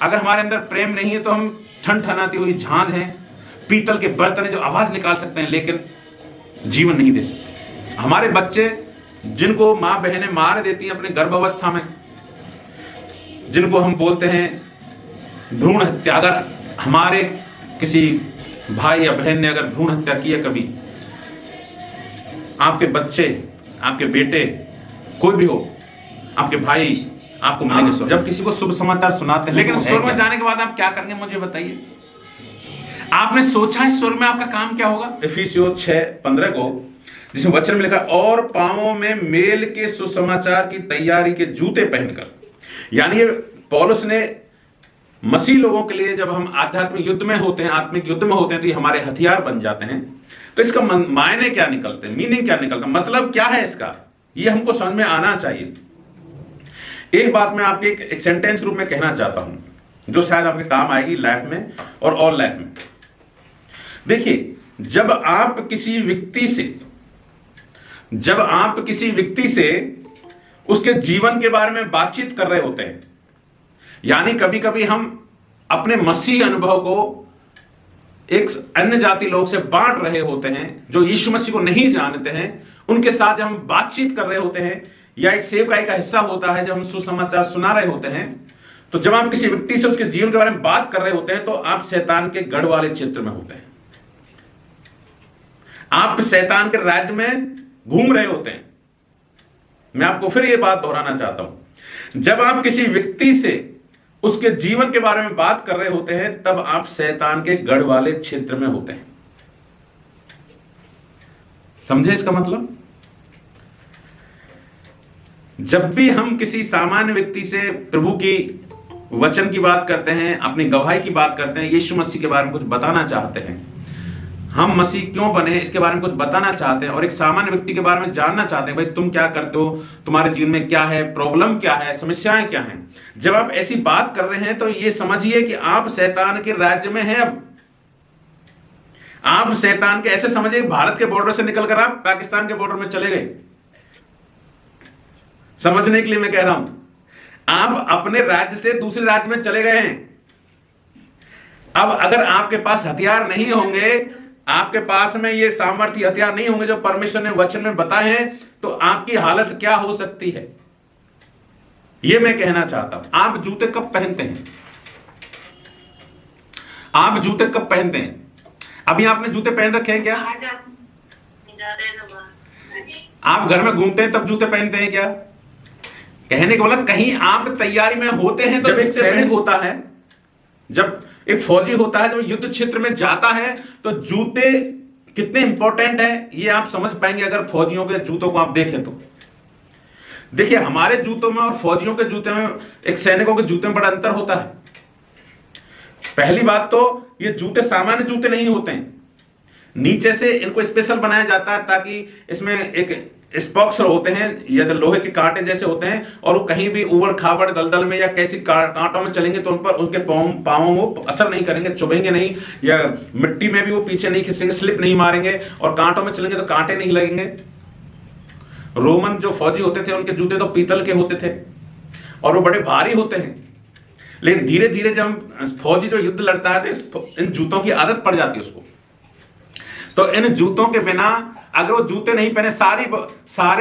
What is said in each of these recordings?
अगर हमारे अंदर प्रेम नहीं है तो हम ठन ठनाती हुई झांझ हैं, पीतल के बर्तन है जो आवाज निकाल सकते हैं लेकिन जीवन नहीं दे सकते। हमारे बच्चे जिनको मां बहनें मार देती हैं अपने गर्भावस्था में, जिनको हम बोलते हैं भ्रूण हत्या, अगर हमारे किसी भाई या बहन ने अगर भ्रूण हत्या की है कभी, आपके बच्चे, आपके बेटे, कोई भी हो, आपके भाई आपको मिलेंगे जब किसी को शुभ समाचार सुनाते हैं। लेकिन स्वर्ग में जाने के बाद आप क्या करेंगे मुझे बताइए? आपने सोचा है स्वर्ग में आपका काम क्या होगा? इफिसियों 6:15 को जिसमें वचन में लिखा, और पांवों में मेल के सुसमाचार की तैयारी के जूते पहनकर, यानी ये पौलुस ने मसीह लोगों के लिए, जब हम आध्यात्मिक युद्ध में होते हैं, आत्मिक युद्ध में होते हैं, तो ये हमारे हथियार बन जाते हैं। तो इसका मायने क्या निकलते हैं, मीनिंग क्या निकलता है, मतलब क्या है इसका, ये हमको समझ में आना चाहिए। एक बात मैं आपके एक सेंटेंस रूप में कहना चाहता हूं जो शायद आपके काम आएगी लाइफ में और ऑल लाइफ में। देखिए, जब आप किसी व्यक्ति से उसके जीवन के बारे में बातचीत कर रहे होते हैं, यानी कभी कभी हम अपने मसीह अनुभव को एक अन्य जाति लोग से बांट रहे होते हैं जो यीशु मसीह को नहीं जानते हैं, उनके साथ जब हम बातचीत कर रहे होते हैं, या एक सेवकाई का हिस्सा होता है जब हम सुसमाचार सुना रहे होते हैं, तो जब आप किसी व्यक्ति से उसके जीवन के बारे में बात कर रहे होते हैं तो आप शैतान के गढ़ वाले क्षेत्र में होते हैं, आप शैतान के राज्य में घूम रहे होते हैं। मैं आपको फिर यह बात दोहराना चाहता हूं, जब आप किसी व्यक्ति से उसके जीवन के बारे में बात कर रहे होते हैं तब आप शैतान के गढ़ वाले क्षेत्र में होते हैं। समझे इसका मतलब? जब भी हम किसी सामान्य व्यक्ति से प्रभु की वचन की बात करते हैं, अपनी गवाही की बात करते हैं, यीशु मसीह के बारे में कुछ बताना चाहते हैं, हम मसीह क्यों बने इसके बारे में कुछ बताना चाहते हैं, और एक सामान्य व्यक्ति के बारे में जानना चाहते हैं, भाई तुम क्या करते हो, तुम्हारे जीवन में क्या है, प्रॉब्लम क्या है, समस्याएं क्या हैं, जब आप ऐसी बात कर रहे हैं तो ये समझिए कि आप शैतान के राज्य में हैं। अब आप शैतान के, ऐसे समझिए भारत के बॉर्डर से निकलकर आप पाकिस्तान के बॉर्डर में चले गए। समझने के लिए मैं कह रहा हूं, आप अपने राज्य से दूसरे राज्य में चले गए हैं। अब अगर आपके पास हथियार नहीं होंगे, आपके पास में ये सामर्थ्य हथियार नहीं होंगे जो परमेश्वर ने वचन में बताए हैं, तो आपकी हालत क्या हो सकती है, ये मैं कहना चाहता हूं। आप जूते कब पहनते हैं? आप जूते कब पहनते हैं? अभी आपने जूते पहन रखे हैं क्या? आप घर में घूमते हैं तब जूते पहनते हैं क्या? कहने का मतलब कहीं आप तैयारी में होते हैं तो जब एक सैनिक होता है, जब एक फौजी होता है, जब युद्ध क्षेत्र में जाता है तो जूते कितने इंपॉर्टेंट है ये आप समझ पाएंगे अगर फौजियों के जूतों को आप देखें तो। देखिए, हमारे जूतों में और फौजियों के जूते में, एक सैनिकों के जूते में बड़ा अंतर होता है। पहली बात तो ये जूते सामान्य जूते नहीं होते हैं, नीचे से इनको स्पेशल बनाया जाता है ताकि इसमें एक स्पॉक्स होते हैं या तो लोहे के कांटे जैसे होते हैं, और वो कहीं भी उबड़ खाबड़ दलदल में या कैसी कांटों में चलेंगे तो उन पर उनके पांवों वो असर नहीं करेंगे, चुभेंगे नहीं, या मिट्टी में भी वो पीछे नहीं खिसकेंगे, स्लिप नहीं मारेंगे, और कांटों में चलेंगे तो कांटे नहीं लगेंगे। रोमन जो फौजी होते थे उनके जूते तो पीतल के होते थे और वो बड़े भारी होते हैं, लेकिन धीरे धीरे जब फौजी जो युद्ध लड़ता है तो इन जूतों की आदत पड़ जाती है उसको। तो इन जूतों के बिना अगर वो जूते नहीं पहने, सारे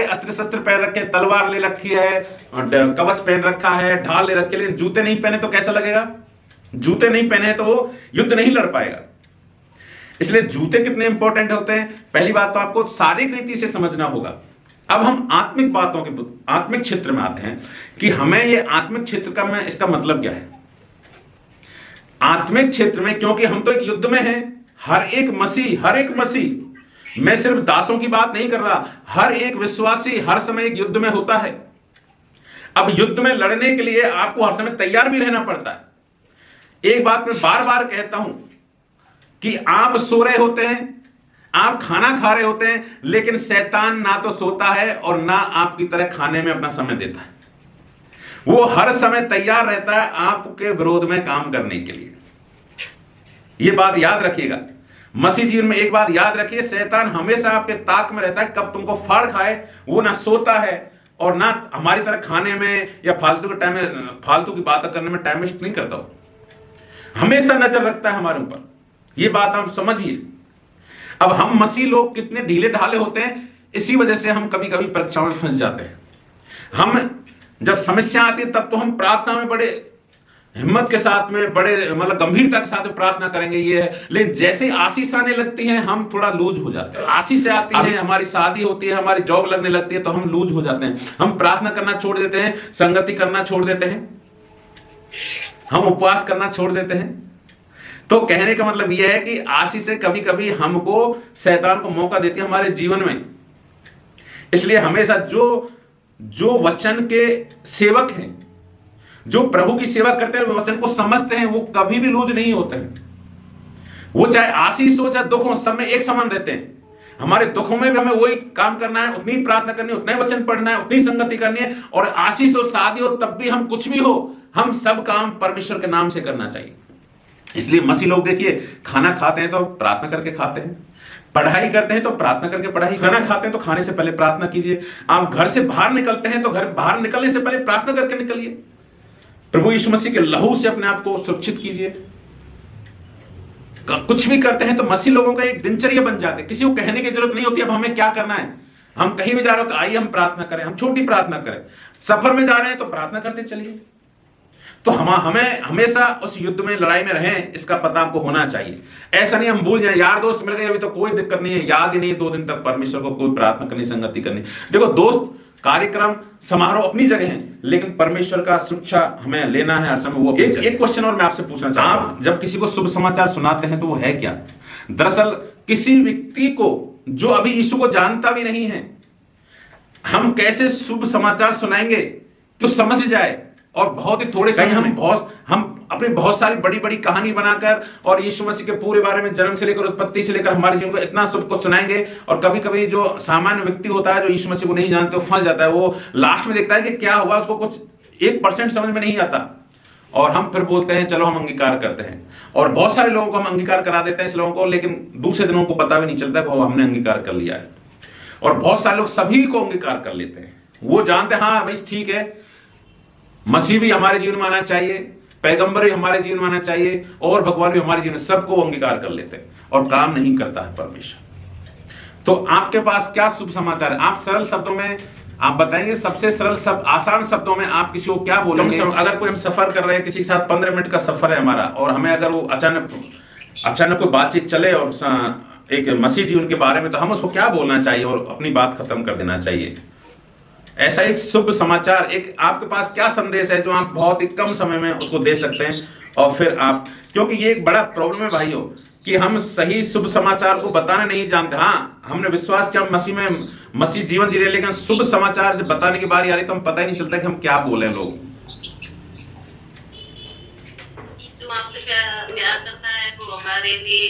अस्त्र शस्त्र पहन रखे, तलवार ले रखी है, कवच पहन रखा है, ढाल ले रखी है, लेकिन जूते नहीं पहने तो कैसा लगेगा? जूते नहीं पहने तो वो युद्ध नहीं लड़ पाएगा। इसलिए जूते कितने इंपॉर्टेंट होते हैं, पहली बात तो आपको शारीरिक रीति से समझना होगा। अब हम आत्मिक बातों के आत्मिक क्षेत्र में आते हैं कि हमें ये आत्मिक क्षेत्र का में इसका मतलब क्या है। आत्मिक क्षेत्र में, क्योंकि हम तो एक युद्ध में हैं, हर एक मसीह, मैं सिर्फ दासों की बात नहीं कर रहा, हर एक विश्वासी हर समय एक युद्ध में होता है। अब युद्ध में लड़ने के लिए आपको हर समय तैयार भी रहना पड़ता है। एक बात मैं बार बार कहता हूं कि आप सो रहे होते हैं, आप खाना खा रहे होते हैं, लेकिन शैतान ना तो सोता है और ना आपकी तरह खाने में अपना समय देता है। वो हर समय तैयार रहता है आपके विरोध में काम करने के लिए। ये बात याद रखिएगा। मसीह जीवन में एक बात याद रखिए, शैतान हमेशा आपके ताक में रहता है, कब तुमको फाड़ खाए। वो ना सोता है और ना हमारी तरह खाने में या फालतू के टाइम में, फालतू की बातें करने में टाइम वेस्ट नहीं करता हो। हमेशा नजर रखता है हमारे ऊपर। ये बात हम समझिए। अब हम मसीह लोग कितने ढीले ढाले होते हैं, इसी वजह से हम कभी कभी परीक्षाओं में फंस जाते हैं। हम जब समस्या आती है तब तो हम प्रार्थना में बड़े हिम्मत के साथ में, बड़े मतलब गंभीरता के साथ में प्रार्थना करेंगे, ये है। लेकिन जैसे आशीष आने लगती है हम थोड़ा लूज हो जाते हैं। आशीष आती है, हमारी शादी होती है, हमारी जॉब लगने लगती है, तो हम लूज हो जाते हैं। हम प्रार्थना करना छोड़ देते हैं, संगति करना छोड़ देते हैं, हम उपवास करना छोड़ देते हैं। तो कहने का मतलब यह है कि आशीष से कभी कभी हमको शैतान को मौका देती है हमारे जीवन में। इसलिए हमेशा जो वचन के सेवक हैं, जो प्रभु की सेवा करते हैं, वचन को समझते हैं, वो कभी भी लूज नहीं होते हैं। वो चाहे आशीष हो चाहे दुख हो, सब में एक समान रहते हैं। हमारे दुखों में भी हमें वही काम करना है, उतनी प्रार्थना करनी है, उतना ही वचन पढ़ना है, उतनी संगति करनी है। और आशीष हो, शादी हो, तब भी हम कुछ भी हो, हम सब काम परमेश्वर के नाम से करना चाहिए। इसलिए मसीह लोग देखिए, खाना खाते हैं तो प्रार्थना करके खाते हैं, पढ़ाई करते हैं तो प्रार्थना करके पढ़ाई, खाना खाते हैं तो खाने से पहले प्रार्थना कीजिए। आप घर से बाहर निकलते हैं तो घर बाहर निकलने से पहले प्रार्थना करके निकलिए। प्रभु यीशु मसीह के लहू से अपने आप को सुरक्षित कीजिए। कुछ भी करते हैं तो मसीह लोगों का एक दिनचर्या बन जाते हैं, किसी को कहने की जरूरत नहीं होती अब हमें क्या करना है। हम कहीं भी जा रहे हो तो आइए हम प्रार्थना करें, हम छोटी प्रार्थना करें। सफर में जा रहे हैं तो प्रार्थना करते चलिए। तो हमें हमेशा उस युद्ध में, लड़ाई में रहें, इसका पता हमको होना चाहिए। ऐसा नहीं हम भूल जाए, यार दोस्त मिल गए अभी तो कोई दिक्कत नहीं है, याद ही नहीं 2 दिन तक परमेश्वर को कोई प्रार्थना करनी, संगति करनी। देखो दोस्त, कार्यक्रम, समारोह अपनी जगह हैं, लेकिन परमेश्वर का शिक्षा हमें लेना है हर समय। वो एक क्वेश्चन और मैं आपसे पूछना चाहता हूं, आप जब किसी को शुभ समाचार सुनाते हैं तो वो है क्या? दरअसल किसी व्यक्ति को जो अभी यीशु को जानता भी नहीं है, हम कैसे शुभ समाचार सुनाएंगे तो समझ जाए? और बहुत ही थोड़े समय हम अपनी बहुत सारी बड़ी बड़ी कहानी बनाकर और यीशु मसीह के पूरे बारे में, जन्म से लेकर उत्पत्ति से लेकर हमारे जीवन को इतना सब कुछ सुनाएंगे। और कभी कभी जो सामान्य व्यक्ति होता है, जो यीशु मसीह को नहीं जानते, वो फंस जाता है। वो लास्ट में देखता है कि क्या हुआ, उसको कुछ 1% समझ में नहीं आता, और हम फिर बोलते हैं चलो हम अंगीकार करते हैं। और बहुत सारे लोगों को हम अंगीकार करा देते हैं इस लोगों को, लेकिन दूसरे दिनों को पता भी नहीं चलता कि हमने अंगीकार कर लिया है। और बहुत सारे लोग सभी को अंगीकार कर लेते हैं, वो जानते हैं हाँ भाई ठीक है, मसीह भी हमारे जीवन में आना चाहिए, पैगंबर भी हमारे जीवन में आना चाहिए, और भगवान भी हमारे जीवन में, सबको अंगीकार कर लेते हैं, और काम नहीं करता है परमेश्वर। तो आपके पास क्या शुभ समाचार है? आप सरल शब्दों में आप बताएंगे, सबसे सरल सब आसान शब्दों में आप किसी को क्या बोलेंगे? अगर कोई हम सफर कर रहे हैं, किसी के साथ 15 मिनट का सफर है हमारा, और हमें अगर वो अचानक कोई बातचीत चले और एक मसीह जीवन के बारे में, तो हम उसको क्या बोलना चाहिए और अपनी बात खत्म कर देना चाहिए? ऐसा एक शुभ समाचार, एक आपके पास क्या संदेश है जो आप बहुत ही कम समय में उसको दे सकते हैं? और फिर आप, क्योंकि ये एक बड़ा प्रॉब्लम है भाइयों कि हम सही शुभ समाचार को बताना नहीं जानते। हाँ, हमने विश्वास किया मसीह में, मसीह जीवन जी रहे, लेकिन शुभ समाचार जब बताने की बारी आ रही तो हम पता ही नहीं चलता कि हम क्या बोले। लोग यीशु आपसे प्यार करता है, वो हमारे लिए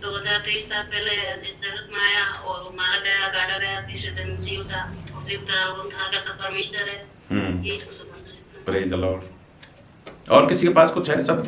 2023 साल पहले इस जगत में आया और मारा गया, गाड़ा गया, तीसरे दिन जीवता परमेश्वर है। यीशु से प्रेज द लॉर्ड। और किसी के पास कुछ है? सब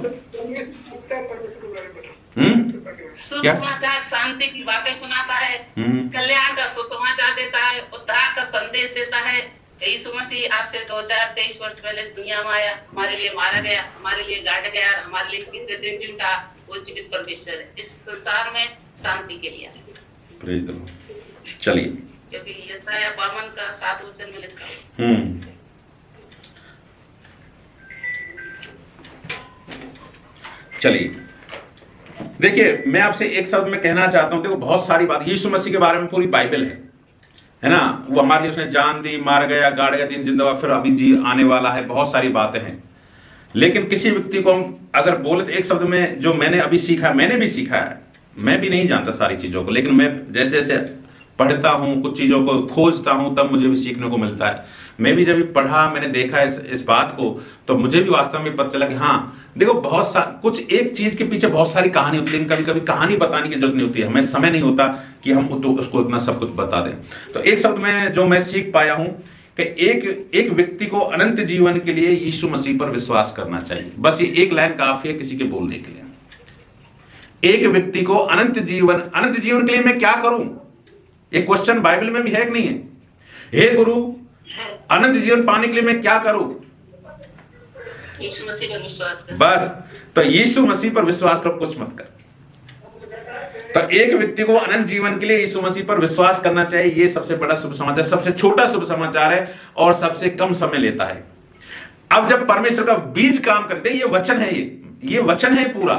सुसमाचार शांति की बातें सुनाता है, कल्याण का सुसमाचार देता है, उद्धार का संदेश देता है। यीशु मसीह आज से 2023 वर्ष पहले इस दुनिया में आया, हमारे लिए मारा गया, हमारे लिए गाड़ा गया, हमारे लिए तीसरे दिन जी उठा। वो जीवित परमेश्वर है, इस संसार में शांति के लिए। Praise the Lord. चलिए, क्योंकि यशायाह 52 का 7 वचन में लिखा है। चलिए देखिए, मैं आपसे एक शब्द में कहना चाहता हूं। देखो बहुत सारी बात यीशु मसीह के बारे में पूरी बाइबल है ना। वो हमारे लिए उसने जान दी, मार गया, गाड़ गया, 3 जिंदा, फिर अभी जी आने वाला है, बहुत सारी बातें हैं। लेकिन किसी व्यक्ति को हम अगर बोले तो एक शब्द में, जो मैंने अभी सीखा, मैंने भी सीखा है, मैं भी नहीं जानता सारी चीजों को, लेकिन मैं जैसे जैसे पढ़ता हूं, कुछ चीजों को खोजता हूं, तब मुझे भी सीखने को मिलता है। मैं भी जब पढ़ा, मैंने देखा इस बात को, तो मुझे भी वास्तव में पता चला कि हाँ देखो, कुछ एक चीज के पीछे बहुत सारी कहानी होती है। कभी कभी कहानी बताने की जरूरत नहीं होती है, हमें समय नहीं होता कि हम उसको इतना सब कुछ बता दें। तो एक शब्द में जो मैं सीख पाया हूं कि एक व्यक्ति को अनंत जीवन के लिए यीशु मसीह पर विश्वास करना चाहिए। बस ये एक लाइन काफी है किसी के बोलने के लिए। एक व्यक्ति को अनंत जीवन के लिए मैं क्या करूं? एक क्वेश्चन बाइबल में भी है कि नहीं है? हे गुरु, अनंत जीवन पाने के लिए मैं क्या करूं? यीशु मसीह पर विश्वास कर। बस, तो यीशु मसीह पर विश्वास कर, कुछ मत कर। तो एक व्यक्ति को अनंत जीवन के लिए यीशु मसीह पर विश्वास करना चाहिए। ये सबसे बड़ा शुभ समाचार, सबसे छोटा शुभ समाचार है और सबसे कम समय लेता है। अब जब परमेश्वर का बीज काम करते, ये वचन है, ये वचन है पूरा।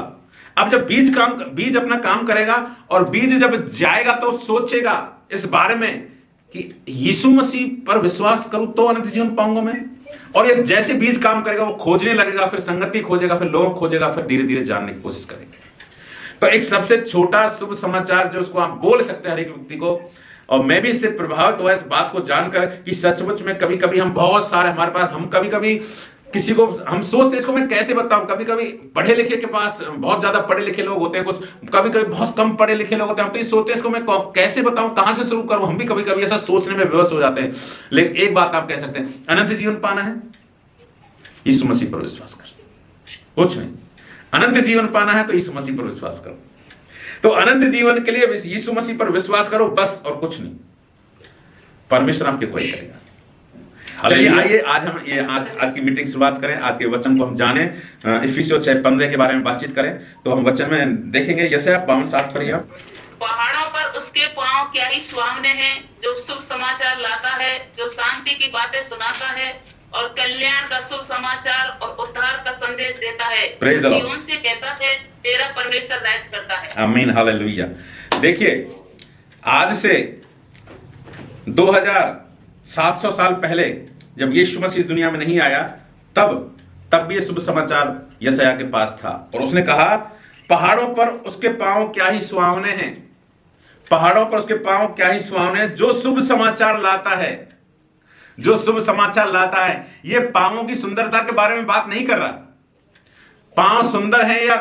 अब जब बीज अपना काम करेगा और बीज जब जाएगा तो सोचेगा इस बारे में कि यीशु मसीह पर विश्वास करूं तो अनंत जीवन पाऊंगा मैं। और ये जैसे बीज काम करेगा, वो खोजने लगेगा, फिर संगति खोजेगा, फिर लोग खोजेगा, फिर धीरे धीरे जानने की कोशिश करेगा। तो एक सबसे छोटा शुभ समाचार जो उसको आप बोल सकते हैं हर एक व्यक्ति को। और मैं भी इससे प्रभावित हुआ इस बात को जानकर कि सचमुच में कभी कभी हम बहुत सारे हमारे पास, हम कभी कभी किसी को हम सोचते इसको मैं कैसे बताऊं, कभी कभी पढ़े लिखे के पास बहुत ज्यादा पढ़े लिखे लोग होते हैं, कुछ कभी कभी बहुत कम पढ़े लिखे लोग होते हैं। हम तो ये सोचते हैं इसको मैं कैसे बताऊं, कहां से शुरू करूं। हम भी कभी कभी ऐसा सोचने में विवश हो जाते हैं। लेकिन एक बात आप कह सकते हैं, अनंत जीवन पाना है, यीशु मसीह पर विश्वास कर, कुछ नहीं। अनंत जीवन पाना है तो यीशु मसीह पर विश्वास करो। तो अनंत जीवन के लिए यीशु मसीह पर विश्वास करो, बस, और कुछ नहीं। परमेश्वर आपके कोई करेगा। चलिए आइए आज हम आज की मीटिंग शुरुआत करें। आज के वचन को हम जाने, इफिसियों 6:15 के बारे में बातचीत करें। तो हम वचन में देखेंगे, यशायाह 52:7 पर। पहाड़ों पर उसके पांव क्या ही सुहावने हैं, जो शुभ समाचार लाता है, जो शांति की बातें सुनाता है और कल्याण का शुभ समाचार और उद्धार का संदेश देता है। जीवन से कहता है, तेरा परमेश्वर राज करता है। आमीन, हालेलुया। देखिए, आज से 2700 साल पहले जब यीशु मसीह दुनिया में नहीं आया, तब ये शुभ समाचार यशायाह के पास था। और उसने कहा, पहाड़ों पर उसके पांव क्या ही सुहावने हैं, पहाड़ों पर उसके पांव क्या ही सुहावने हैं, जो शुभ समाचार लाता है, जो शुभ समाचार लाता है। ये पांवों की सुंदरता के बारे में बात नहीं कर रहा, पांव सुंदर हैं या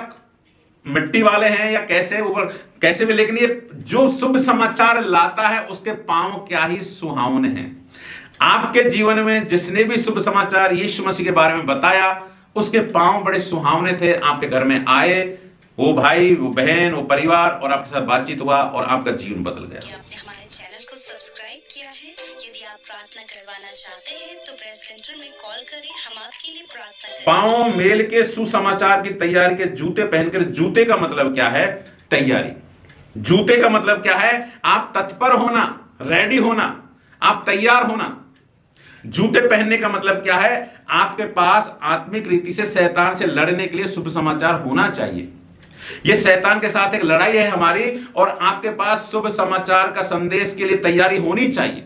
मिट्टी वाले हैं या कैसे भी, लेकिन ये जो शुभ समाचार लाता है उसके पांव क्या ही सुहावने हैं। आपके जीवन में जिसने भी शुभ समाचार यीशु मसीह के बारे में बताया, उसके पांव बड़े सुहावने थे। आपके घर में आए वो भाई, वो बहन, वो परिवार, और आपके साथ बातचीत हुआ और आपका जीवन बदल गया। आपने हमारे चैनल को सब्सक्राइब किया है? यदि आप प्रार्थना करवाना चाहते हैं तो प्रेस सेंटर में कॉल करें, हम आपके लिए प्रार्थना करेंगे। पांव मेल के सुसमाचार की तैयारी के जूते पहनकर, जूते का मतलब क्या है? तैयारी। जूते का मतलब क्या है? आप तत्पर होना, रेडी होना, आप तैयार होना। जूते पहनने का मतलब क्या है? आपके पास आत्मिक रीति से शैतान से लड़ने के लिए शुभ समाचार होना चाहिए। यह शैतान के साथ एक लड़ाई है हमारी, और आपके पास शुभ समाचार का संदेश के लिए तैयारी होनी चाहिए।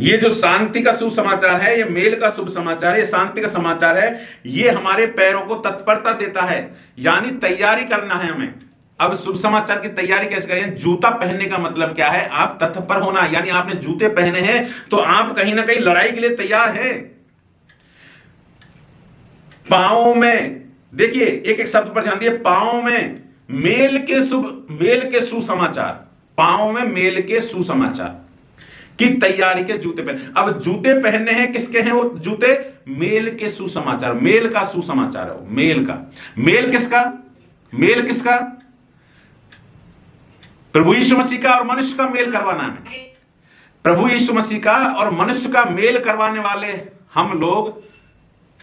ये जो शांति का शुभ समाचार है, ये मेल का शुभ समाचार है, ये शांति का समाचार है, ये हमारे पैरों को तत्परता देता है, यानी तैयारी करना है हमें। अब शुभ समाचार की तैयारी कैसे करें? जूता पहनने का मतलब क्या है? आप तत्पर होना, यानी आपने जूते पहने हैं तो आप कहीं ना कहीं लड़ाई के लिए तैयार हैं। पांवों में देखिए, एक एक शब्द पर ध्यान दिए, पांवों में मेल के सुसमाचार, पांवों में मेल के सुसमाचार की तैयारी के जूते पहने। अब जूते पहनने हैं, किसके हैं वो जूते? मेल के सुसमाचार, मेल का सुसमाचार है वो, मेल का। मेल किसका? मेल किसका? प्रभु यीशु मसीह का और मनुष्य का मेल करवाना है। प्रभु यीशु मसीह का और मनुष्य का मेल करवाने वाले हम लोग,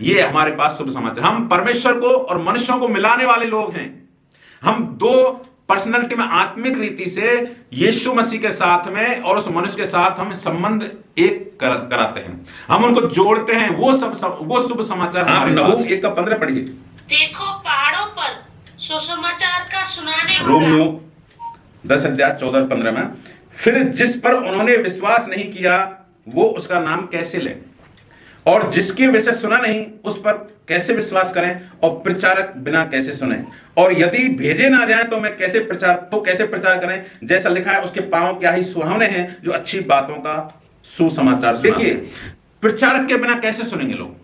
ये हमारे पास शुभ समाचार। हम परमेश्वर को और मनुष्यों को मिलाने वाले लोग हैं। हम दो पर्सनैलिटी में आत्मिक रीति से यीशु मसीह के साथ में और उस मनुष्य के साथ हम संबंध एक कराते हैं, हम उनको जोड़ते हैं। वो शुभ समाचार हमारे पास। 1:15 पढ़िए। देखो, पहाड़ों पर सुसमाचार का सुनाने रोमियो 10:14-15 में, फिर जिस पर उन्होंने विश्वास नहीं किया वो उसका नाम कैसे ले, और जिसके विषय सुना नहीं उस पर कैसे विश्वास करें, और प्रचारक बिना कैसे सुने, और यदि भेजे ना जाए तो कैसे प्रचार करें। जैसा लिखा है, उसके पांव क्या ही सुहावने हैं जो अच्छी बातों का सुसमाचार। देखिए, प्रचारक के बिना कैसे सुनेंगे लोग?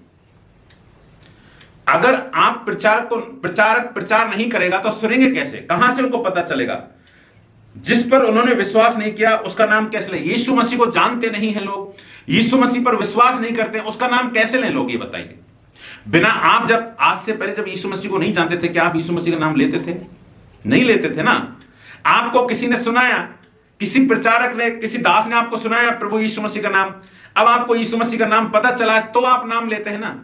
अगर आप प्रचारक प्रचार नहीं करेगा तो सुनेंगे कैसे? कहां से उनको पता चलेगा? जिस पर उन्होंने विश्वास नहीं किया उसका नाम कैसे लें? यीशु मसीह को जानते नहीं है लोग, यीशु मसीह पर विश्वास नहीं करते, उसका नाम कैसे लें लोग? ये बताइए। बिना आप जब आज से पहले जब यीशु मसीह को नहीं जानते थे, क्या आप यीशु मसीह का नाम लेते थे? नहीं लेते थे ना। आपको किसी ने सुनाया, किसी प्रचारक ने, किसी दास ने आपको सुनाया प्रभु यीशु मसीह का नाम, अब आपको यीशु मसीह का नाम पता चला है तो आप नाम लेते हैं ना,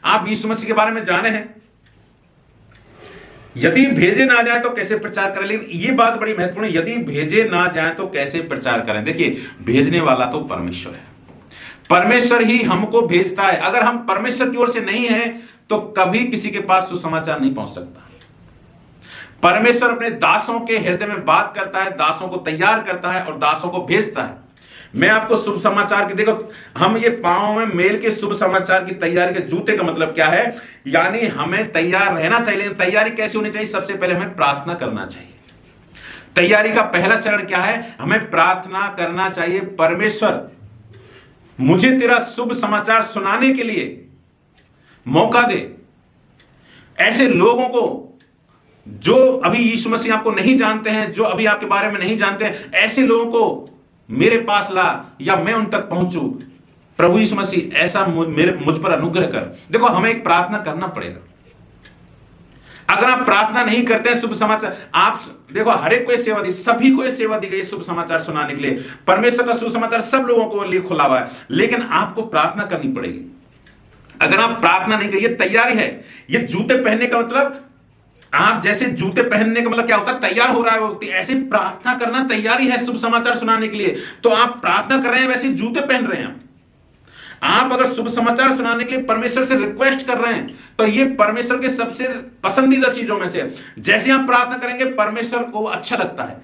आप यीशु मसीह के बारे में जाने हैं। यदि भेजे ना जाए तो कैसे प्रचार करें, लेकिन ये बात बड़ी महत्वपूर्ण है, यदि भेजे ना जाए तो कैसे प्रचार करें। देखिए, भेजने वाला तो परमेश्वर है, परमेश्वर ही हमको भेजता है। अगर हम परमेश्वर की ओर से नहीं हैं तो कभी किसी के पास सुसमाचार नहीं पहुंच सकता। परमेश्वर अपने दासों के हृदय में बात करता है, दासों को तैयार करता है और दासों को भेजता है। मैं आपको शुभ समाचार की, देखो हम ये पांव में मेल के शुभ समाचार की तैयारी के जूते का मतलब क्या है, यानी हमें तैयार रहना चाहिए। लेकिन तैयारी कैसे होनी चाहिए? सबसे पहले हमें प्रार्थना करना चाहिए। तैयारी का पहला चरण क्या है? हमें प्रार्थना करना चाहिए, परमेश्वर मुझे तेरा शुभ समाचार सुनाने के लिए मौका दे। ऐसे लोगों को जो अभी यीशु मसीह आपको नहीं जानते हैं, जो अभी आपके बारे में नहीं जानते हैं, ऐसे लोगों को मेरे पास ला या मैं उन तक पहुंचूं। प्रभु यीशु मसीह ऐसा मुझ पर अनुग्रह कर। देखो, हमें एक प्रार्थना करना पड़ेगा। अगर आप प्रार्थना नहीं करते हैं शुभ समाचार, आप देखो हर एक को सेवा दी, सभी को सेवा दी गई शुभ समाचार सुनाने के लिए। परमेश्वर का शुभ समाचार सब लोगों को लिए खुला हुआ है, लेकिन आपको प्रार्थना करनी पड़ेगी। अगर आप प्रार्थना नहीं करिए, तैयारी है। ये जूते पहनने का मतलब, आप जैसे जूते पहनने का मतलब क्या होता है? तैयार हो रहा है वो व्यक्ति। ऐसे प्रार्थना करना तैयारी है शुभ समाचार सुनाने के लिए। तो आप प्रार्थना कर रहे हैं, वैसे जूते पहन रहे हैं। आप अगर शुभ समाचार सुनाने के लिए परमेश्वर से रिक्वेस्ट कर रहे हैं तो ये परमेश्वर के सबसे पसंदीदा चीजों में से है। जैसे आप प्रार्थना करेंगे परमेश्वर को अच्छा लगता है,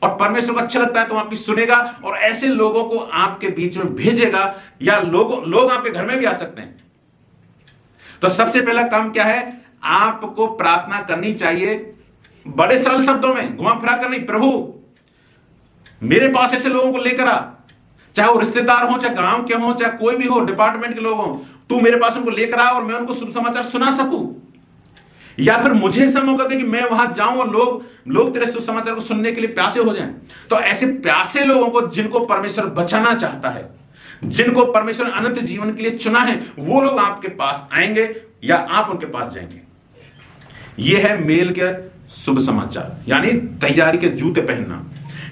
और परमेश्वर को अच्छा लगता है तो आपकी सुनेगा और ऐसे लोगों को आपके बीच में भेजेगा, या लोग आपके घर में भी आ सकते हैं। तो सबसे पहला काम क्या है? आपको प्रार्थना करनी चाहिए, बड़े सरल शब्दों में, घुमा फिरा कर नहीं। प्रभु मेरे पास ऐसे लोगों को लेकर आ, चाहे वो रिश्तेदार हो, चाहे गांव के हो, चाहे कोई भी हो, डिपार्टमेंट के लोग हो, तू मेरे पास उनको लेकर आ और मैं उनको शुभ समाचार सुना सकूं। या फिर मुझे ऐसा मौका दे कि मैं वहां जाऊं और लोग तेरे शुभ समाचार को सुनने के लिए प्यासे हो जाएं। तो ऐसे प्यासे लोगों को, जिनको परमेश्वर बचाना चाहता है, जिनको परमेश्वर अनंत जीवन के लिए चुना है, वो लोग आपके पास आएंगे या आप उनके पास जाएंगे। यह है मेल के शुभ समाचार, यानी तैयारी के जूते पहनना।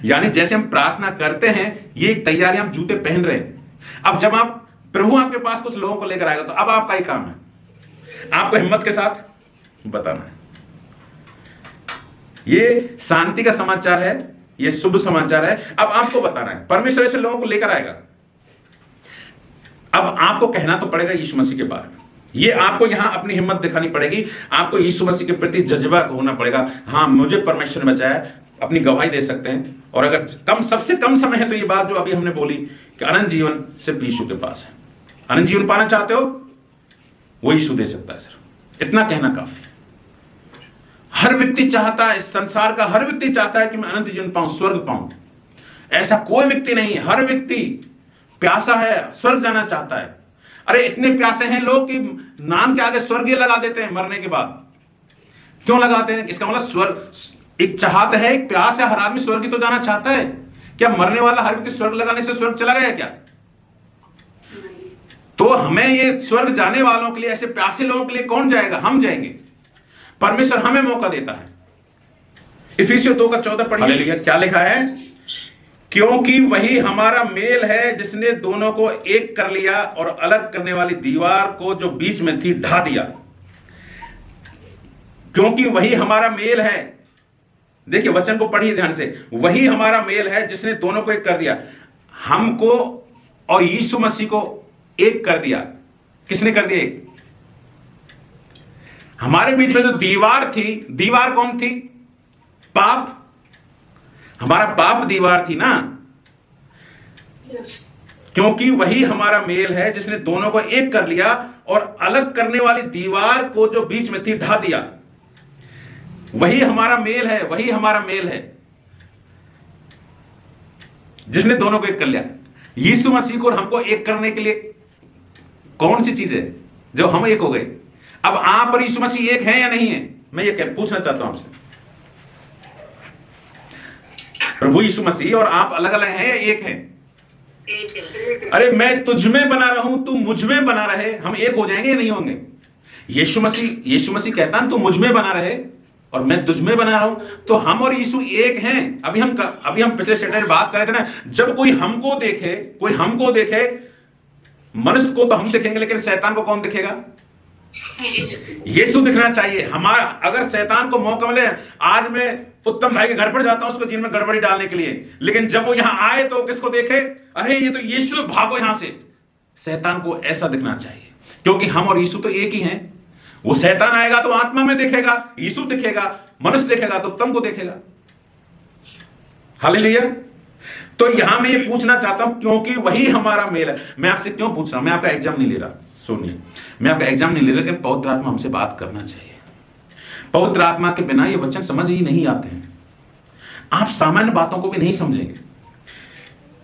यानी जैसे हम प्रार्थना करते हैं, ये तैयारी हम जूते पहन रहे हैं। अब जब आप प्रभु आपके पास कुछ लोगों को लेकर आएगा तो अब आपका ही काम है, आपको हिम्मत के साथ बताना है। ये शांति का समाचार है, ये शुभ समाचार है। अब आपको बताना है, परमेश्वर ऐसे लोगों को लेकर आएगा। अब आपको कहना तो पड़ेगा यीशु मसीह के बारे में। ये आपको यहां अपनी हिम्मत दिखानी पड़ेगी, आपको यीशु मसीह के प्रति जज्बा होना पड़ेगा। हाँ, मुझे परमेश्वर ने बचाया, अपनी गवाही दे सकते हैं। और अगर सबसे कम समय है तो ये बात जो अभी हमने बोली कि अनंत जीवन सिर्फ यीशु के पास है। अनंत जीवन पाना चाहते हो, वो यीशु दे सकता है। सर इतना कहना काफी। हर व्यक्ति चाहता है, इस संसार का हर व्यक्ति चाहता है कि मैं अनंत जीवन पाऊं, स्वर्ग पाऊं। ऐसा कोई व्यक्ति नहीं, हर व्यक्ति प्यासा है, स्वर्ग जाना चाहता है। अरे इतने प्यासे हैं लोग कि नाम के आगे स्वर्गीय लगा देते हैं मरने के बाद। क्यों लगाते हैं? इसका मतलब स्वर्ग एक चाहत है, एक प्यास है। हर आदमी स्वर्ग ही तो जाना चाहता है। क्या मरने वाला हर व्यक्ति स्वर्ग लगाने से स्वर्ग चला गया क्या? तो हमें ये स्वर्ग जाने वालों के लिए, ऐसे प्यासे लोगों के लिए कौन जाएगा? हम जाएंगे। परमेश्वर हमें मौका देता है। इफिसियों 2:14 पढ़िए, क्या लिखा है? क्योंकि वही हमारा मेल है जिसने दोनों को एक कर लिया और अलग करने वाली दीवार को जो बीच में थी ढा दिया। क्योंकि वही हमारा मेल है, देखिए वचन को पढ़िए ध्यान से, वही हमारा मेल है जिसने दोनों को एक कर दिया। हमको और यीशु मसीह को एक कर दिया। किसने कर दिया एक? हमारे बीच में जो दीवार थी, दीवार कौन थी? पाप। हमारा पाप दीवार थी ना। क्योंकि वही हमारा मेल है जिसने दोनों को एक कर लिया और अलग करने वाली दीवार को जो बीच में थी ढा दिया। वही हमारा मेल है, वही हमारा मेल है जिसने दोनों को एक कर लिया। यीशु मसीह को हमको एक करने के लिए कौन सी चीज है जो हम एक हो गए? अब आप और यीशु मसीह एक हैं या नहीं है? मैं ये पूछना चाहता हूं आपसे। प्रभु यीशु मसीह और आप अलग अलग हैं या एक हैं? अरे मैं तुझ में बना रहूं, तू मुझ में बना रहे, हम एक हो जाएंगे या नहीं होंगे? यीशु मसीह कहता है तू मुझ में बना रहे और मैं तुझ में बना रहा हूं, तो हम और यीशु एक हैं। अभी हम पिछले सैटरडे बात कर रहे थे ना, जब कोई हमको देखे मनुष्य को तो हम दिखेंगे, लेकिन शैतान को कौन दिखेगा? यीशु दिखना चाहिए हमारा। अगर शैतान को मौका मिले, आज मैं उत्तम भाई के घर पर जाता हूं उसको जीवन में गड़बड़ी डालने के लिए, लेकिन जब वो यहां आए तो किसको देखे? अरे ये तो यीशु, भागो यहां से। शैतान को ऐसा दिखना चाहिए, क्योंकि हम और यीशु तो एक ही हैं। वो शैतान आएगा तो आत्मा में दिखेगा, यीशु दिखेगा, मनुष्य दिखेगा तो उत्तम को देखेगा। हालेलुया। तो यहां मैं ये पूछना चाहता हूं, क्योंकि वही हमारा मेल है। मैं आपसे क्यों पूछ रहा हूं? मैं आपका एग्जाम नहीं ले रहा, सुनिए, मैं आपका एग्जाम नहीं ले रहा, लेकिन पवित्र आत्मा हमसे बात करना चाहिए। पवित्र आत्मा के बिना ये वचन समझ ही नहीं आते हैं। आप सामान्य बातों को भी नहीं समझेंगे।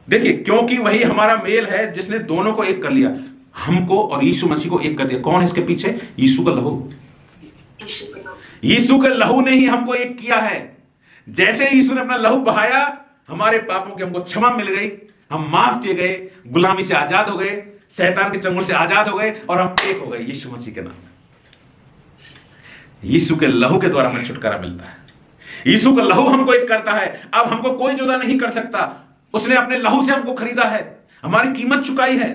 देखिए, क्योंकि वही हमारा मेल है जिसने दोनों को एक कर लिया, हमको और यीशु मसीह को एक कर दिया। कौन है इसके पीछे? यीशु का लहू। यीशु के लहू ने ही हमको एक किया है। जैसे यीशु ने अपना लहू बहाया, हमारे पापों की हमको क्षमा मिल गई, हम माफ किए गए, गुलामी से आजाद हो गए, शैतान के चंगुल से आजाद हो गए, और हम एक हो गए यीशु मसीह के नाम में। यीशु के लहू के द्वारा हमें छुटकारा मिलता है। यीशु का लहू हमको एक करता है। अब हमको कोई जुदा नहीं कर सकता। उसने अपने लहू से हमको खरीदा है, हमारी कीमत चुकाई है,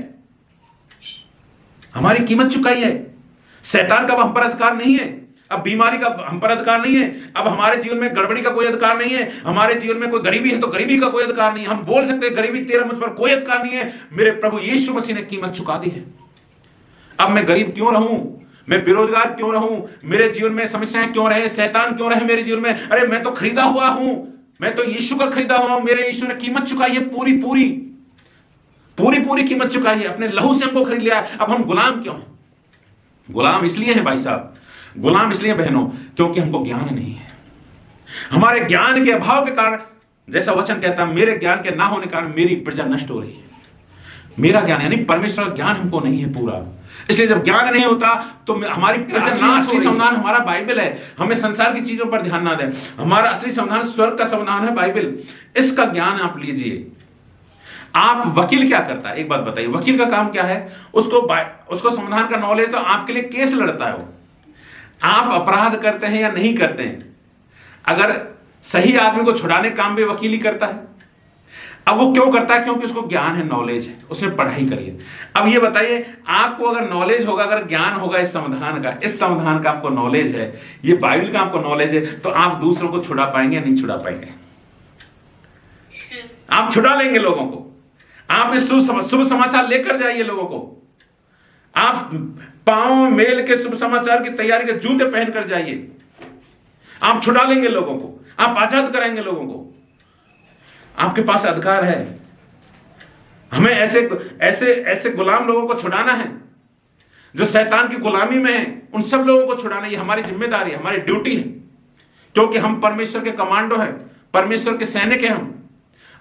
हमारी कीमत चुकाई है। शैतान का हम पर अधिकार नहीं है, अब बीमारी का हम पर अधिकार नहीं है, अब हमारे जीवन में गड़बड़ी का कोई अधिकार नहीं है, हमारे जीवन में कोई गरीबी है तो गरीबी का कोई अधिकार नहीं है। हम बोल सकते हैं गरीबी तेरा मुझ पर कोई अधिकार नहीं है, मेरे प्रभु यीशु मसीह ने कीमत चुका दी है। अब मैं गरीब क्यों रहूं, मैं बेरोजगार क्यों रहूं, मेरे जीवन में समस्याएं क्यों रहे, शैतान क्यों रहे मेरे जीवन में? अरे मैं तो खरीदा हुआ हूं, मैं तो यीशु का खरीदा हुआ हूं। मेरे यीशु ने कीमत चुकाई है, पूरी पूरी पूरी पूरी कीमत चुकाई है, अपने लहू से हमको खरीद लिया है। अब हम गुलाम क्यों हैं? गुलाम इसलिए है भाई साहब, गुलाम इसलिए बहनों, क्योंकि हमको ज्ञान नहीं है। हमारे ज्ञान के अभाव के कारण, जैसा वचन कहता है, मेरे ज्ञान के ना होने के कारण मेरी प्रजा नष्ट हो रही है। मेरा ज्ञान यानी परमेश्वर का ज्ञान हमको नहीं है पूरा, इसलिए जब ज्ञान नहीं होता तो हमारी प्रजा नाश। असली संविधान हमारा बाइबल है, हमें संसार की चीजों पर ध्यान ना दें। हमारा असली संविधान स्वर्ग का संविधान है, बाइबल। इसका ज्ञान आप लीजिए। आप वकील क्या करता है, एक बात बताइए, वकील का काम क्या है? उसको संविधान का नॉलेज, तो आपके लिए केस लड़ता है वो। आप अपराध करते हैं या नहीं करते हैं, अगर सही आदमी को छुड़ाने काम भी वकील ही करता है। अब वो क्यों करता है? क्योंकि उसको ज्ञान है, नॉलेज है, उसने पढ़ाई करी है। अब ये बताइए, आपको अगर नॉलेज होगा, अगर ज्ञान होगा इस संविधान का, इस संविधान का आपको नॉलेज है, ये बाइबल का आपको नॉलेज है, तो आप दूसरों को छुड़ा पाएंगे या नहीं छुड़ा पाएंगे? आप छुड़ा लेंगे लोगों को। आप इस शुभ समाचार लेकर जाइए लोगों को। आप पांव मेल के शुभ समाचार की तैयारी के जूते पहनकर जाइए। आप छुड़ा लेंगे लोगों को, आप आजाद कराएंगे लोगों को। आपके पास अधिकार है। हमें ऐसे ऐसे ऐसे गुलाम लोगों को छुड़ाना है जो शैतान की गुलामी में है। उन सब लोगों को छुड़ाना, ये हमारी जिम्मेदारी, हमारी ड्यूटी है, क्योंकि हम परमेश्वर के कमांडो हैं, परमेश्वर के सैनिक हैं।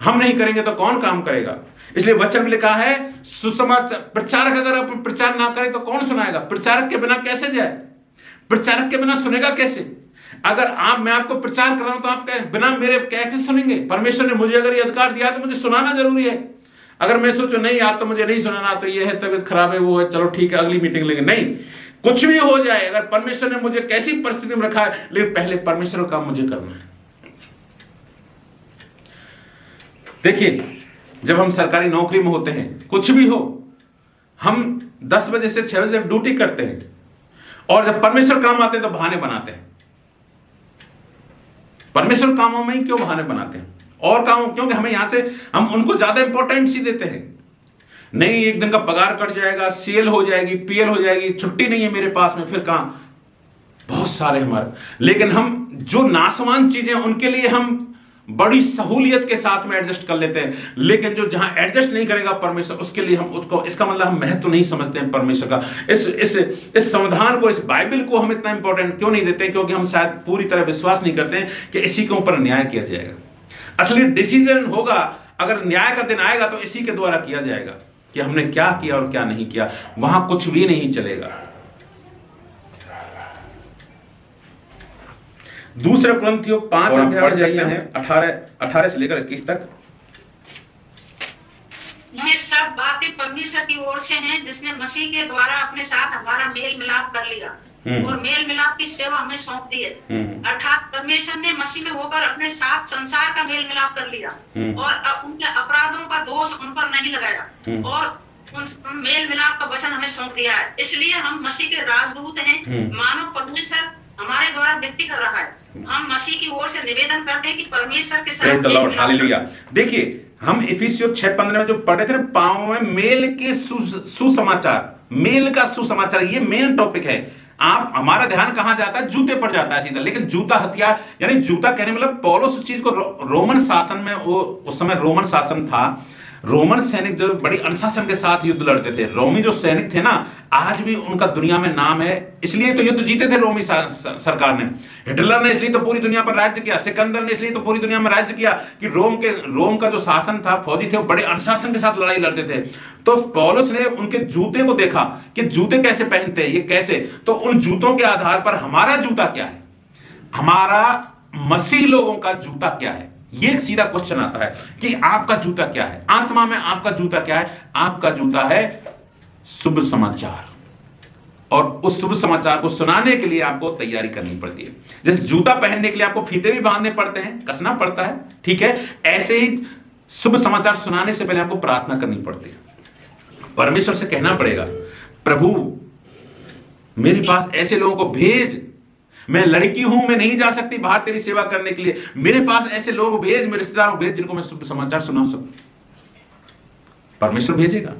हम नहीं करेंगे तो कौन काम करेगा? इसलिए वचन में लिखा है, सुसमाचार प्रचारक अगर अपन प्रचार ना करे तो कौन सुनाएगा? प्रचारक के बिना कैसे जाए? प्रचारक के बिना सुनेगा कैसे? अगर मैं आपको प्रचार कर रहा हूं तो आप बिना मेरे कैसे सुनेंगे? परमेश्वर ने मुझे अगर ये अधिकार दिया तो मुझे सुनाना जरूरी है। अगर मैं सोचूं नहीं यार तो मुझे नहीं सुनाना, तो ये है, तबीयत खराब है, वो है, चलो ठीक है अगली मीटिंग लेंगे, नहीं, कुछ भी हो जाए, अगर परमेश्वर ने मुझे कैसी परिस्थिति में रखा है, लेकिन पहले परमेश्वर का मुझे करना है। देखिए, जब हम सरकारी नौकरी में होते हैं, कुछ भी हो, हम 10 बजे से 6 बजे ड्यूटी करते हैं, और जब परमेश्वर काम आते हैं तो बहाने बनाते हैं। परमेश्वर कामों में ही क्यों बहाने बनाते हैं? और कामों, क्योंकि हमें यहां से हम उनको ज्यादा इंपॉर्टेंस ही देते हैं। नहीं, एक दिन का पगार कट जाएगा, सेल हो जाएगी, पीएल हो जाएगी, छुट्टी नहीं है मेरे पास में, फिर काम बहुत सारे हमारे। लेकिन हम जो नासवान चीजें उनके लिए हम बड़ी सहूलियत के साथ में एडजस्ट कर लेते हैं, लेकिन जो जहां एडजस्ट नहीं करेगा परमेश्वर, उसके लिए हम उसको, इसका मतलब हम महत्व नहीं समझते हैं परमेश्वर का। इस संविधान को, इस बाइबल को हम इतना इंपॉर्टेंट क्यों नहीं देते? क्योंकि हम शायद पूरी तरह विश्वास नहीं करते हैं कि इसी के ऊपर न्याय किया जाएगा। असली डिसीजन होगा, अगर न्याय का दिन आएगा तो इसी के द्वारा किया जाएगा कि हमने क्या किया और क्या नहीं किया। वहां कुछ भी नहीं चलेगा। दूसरे कुरिन्थियों 5 अध्याय जाइए हैं, 18 से लेकर 21 तक। ये सब बातें परमेश्वर की ओर से हैं, जिसने मसीह के द्वारा अपने साथ हमारा मेल मिलाप कर लिया और मेल मिलाप की सेवा हमें सौंप दी है। अर्थात परमेश्वर ने मसीह में होकर अपने साथ संसार का मेल मिलाप कर लिया और उनके अपराधों का दोष उन पर नहीं लगाया और उन मेल मिलाप का वचन हमें सौंप दिया है। इसलिए हम मसीह के राजदूत हैं। मानो परमेश्वर हमारे द्वारा व्यक्ति कर रहा है। हम मसीह की ओर से निवेदन करते हैं कि परमेश्वर के साथ हालेलुया। देखिए, हम इफिसियों 6:15 में जो पढ़े थे ना, पांव में मेल के सुसमाचार, मेल का सुसमाचार, ये मेन टॉपिक है। आप, हमारा ध्यान कहां जाता है? जूते पर जाता है सीधा। लेकिन जूता हथियार, यानी जूता कहने मतलब पौलुस उस चीज को रोमन शासन में, वो उस समय रोमन शासन था। रोमन सैनिक जो बड़ी अनुशासन के साथ युद्ध लड़ते थे, रोमी जो सैनिक थे ना, आज भी उनका दुनिया में नाम है। इसलिए तो युद्ध जीते थे रोमी सरकार ने। हिटलर ने इसलिए तो पूरी दुनिया पर राज्य किया, सिकंदर ने इसलिए तो पूरी दुनिया में राज्य किया कि रोम का जो शासन था, फौजी थे, वो बड़े अनुशासन के साथ लड़ाई लड़ते थे। तो पौलुस ने उनके जूते को देखा कि जूते कैसे पहनते हैं, ये कैसे, तो उन जूतों के आधार पर हमारा जूता क्या है, हमारा मसीह लोगों का जूता क्या है, ये एक सीधा क्वेश्चन आता है कि आपका जूता क्या है, आत्मा में आपका जूता क्या है। आपका जूता है शुभ समाचार, और उस शुभ समाचार को सुनाने के लिए आपको तैयारी करनी पड़ती है। जैसे जूता पहनने के लिए आपको फीते भी बांधने पड़ते हैं, कसना पड़ता है, ठीक है, ऐसे ही शुभ समाचार सुनाने से पहले आपको प्रार्थना करनी पड़ती है। परमेश्वर से कहना पड़ेगा, प्रभु मेरे पास ऐसे लोगों को भेज, मैं लड़की हूं, मैं नहीं जा सकती बाहर तेरी सेवा करने के लिए, मेरे पास ऐसे लोग भेज, मेरे रिश्तेदारों भेज जिनको मैं शुभ समाचार सुना सकूं। परमेश्वर भेजेगा।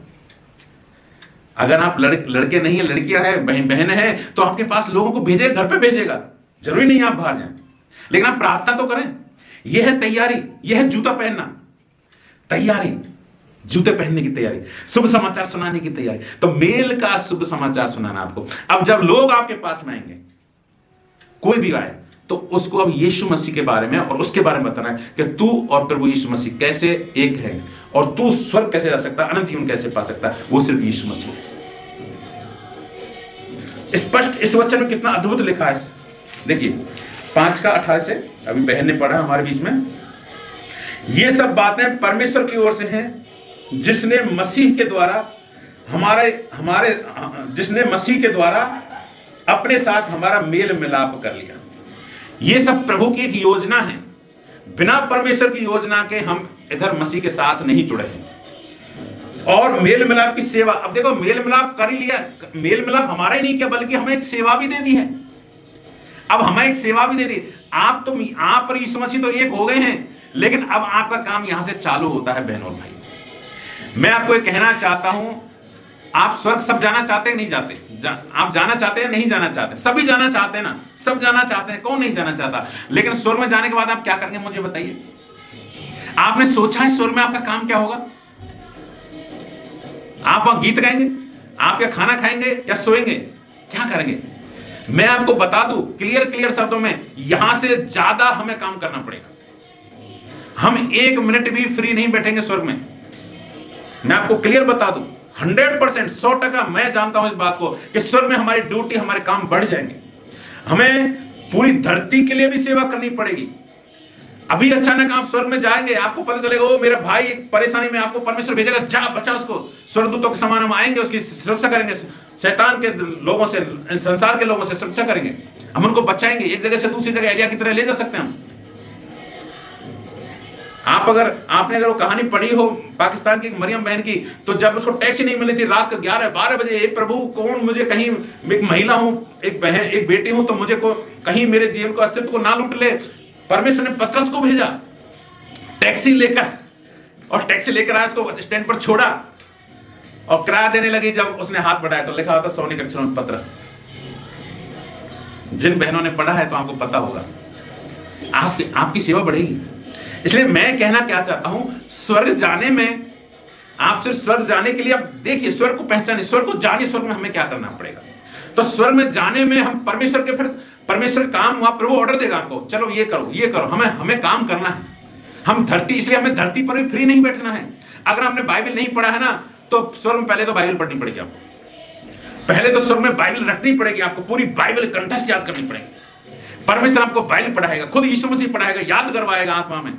अगर आप लड़के नहीं है, लड़कियां है, बहन है, तो आपके पास लोगों को भेजेगा, घर पे भेजेगा। जरूरी नहीं आप बाहर जाएं, लेकिन आप प्रार्थना तो करें। यह है तैयारी, यह है जूता पहनना, तैयारी, जूते पहनने की तैयारी, शुभ समाचार सुनाने की तैयारी। तो मेल का शुभ समाचार सुनाना आपको। अब जब लोग आपके पास में आएंगे, कोई भी आए, तो उसको अब यीशु मसीह के बारे में और उसके बारे में बताना है कि तू और प्रभु यीशु मसीह कैसे एक है, और तू स्वर्ग कैसे जा सकता है, अनंत जीवन कैसे पा सकता है, वो सिर्फ यीशु मसीह है। स्पष्ट इस वचन में कितना अद्भुत लिखा है। देखिए 5:18 से, अभी बहन ने पढ़ा हमारे बीच में, ये सब बातें परमेश्वर की ओर से हैं, जिसने मसीह के द्वारा जिसने मसीह के द्वारा अपने साथ हमारा मेल मिलाप कर लिया। यह सब प्रभु की एक योजना है। बिना परमेश्वर की योजना के हम इधर मसीह के साथ नहीं जुड़े हैं। और मेल मिलाप की सेवा, अब देखो मेल मिलाप कर ही लिया, मेल मिलाप हमारा ही नहीं किया, बल्कि हमें एक सेवा भी दे दी है। अब हमें एक सेवा भी दे दी। आप और यीशु मसीह तो एक हो गए हैं, लेकिन अब आपका काम यहां से चालू होता है। बहन और भाई, मैं आपको एक कहना चाहता हूं, आप स्वर्ग सब जाना चाहते हैं, नहीं जाते? आप जाना चाहते हैं, नहीं जाना चाहते? सभी जाना चाहते हैं ना, सब जाना चाहते हैं, कौन नहीं जाना चाहता? लेकिन स्वर्ग में जाने के बाद आप क्या करेंगे, मुझे बताइए। आपने सोचा है स्वर्ग में आपका काम क्या होगा? आप वहां गीत गाएंगे, आप क्या खाना खाएंगे या सोएंगे, क्या करेंगे? मैं आपको बता दूं क्लियर शब्दों में, यहां से ज्यादा हमें काम करना पड़ेगा। हम 1 मिनट भी फ्री नहीं बैठेंगे स्वर्ग में। मैं आपको क्लियर बता दूं, 100%, 100% मैं जानता हूं इस बात को कि स्वर्ग में हमारी ड्यूटी, हमारे काम बढ़ जाएंगे। हमें पूरी धरती के लिए भी सेवा करनी पड़ेगी। अभी अचानक आप स्वर्ग में जाएंगे, आपको पता चलेगा ओ मेरा भाई एक परेशानी में, आपको परमेश्वर भेजेगा, जा बचा उसको। स्वर्गदूतों के समान हम आएंगे, उसकी सुरक्षा करेंगे, शैतान के लोगों से, संसार के लोगों से सुरक्षा करेंगे, हम उनको बचाएंगे, एक जगह से दूसरी जगह एरिया की तरह ले जा सकते हैं हम। आपने अगर वो कहानी पढ़ी हो पाकिस्तान की मरियम बहन की, तो जब उसको टैक्सी नहीं मिली थी रात को 11-12 बजे, हे प्रभु कौन मुझे कहीं, एक महिला हूं, एक बहन, एक बेटी हूं, तो मुझे को कहीं मेरे जीवन को, अस्तित्व को ना लूट ले। परमेश्वर ने पतरस को भेजा टैक्सी लेकर, और टैक्सी लेकर आया, उसको स्टैंड पर छोड़ा और किराया देने लगी। जब उसने हाथ बढ़ाया तो लिखा होता सोने के अक्षरों में पतरस। जिन बहनों ने पढ़ा है तो आपको पता होगा, आपकी सेवा बढ़ेगी। इसलिए मैं कहना क्या चाहता हूं, स्वर्ग जाने में, आप सिर्फ स्वर्ग जाने के लिए आप देखिए, स्वर्ग को पहचानिए, स्वर्ग को जानिए, स्वर्ग में हमें क्या करना पड़ेगा। तो स्वर्ग में जाने में हम परमेश्वर के, फिर परमेश्वर काम हुआ, प्रभु ऑर्डर देगा आपको, चलो ये करो, ये करो, हमें काम करना है। हम धरती, इसलिए हमें धरती पर भी फ्री नहीं बैठना है। अगर आपने बाइबल नहीं पढ़ा है ना, तो स्वर्ग में पहले तो बाइबल पढ़नी पड़ेगी आपको। पहले तो स्वर्ग में बाइबल रखनी पड़ेगी आपको, पूरी बाइबल कंठस्थ याद करनी पड़ेगी। परमेश्वर आपको बाइबल पढ़ाएगा, खुद यीशु मसीह पढ़ाएगा, याद करवाएगा आत्मा में।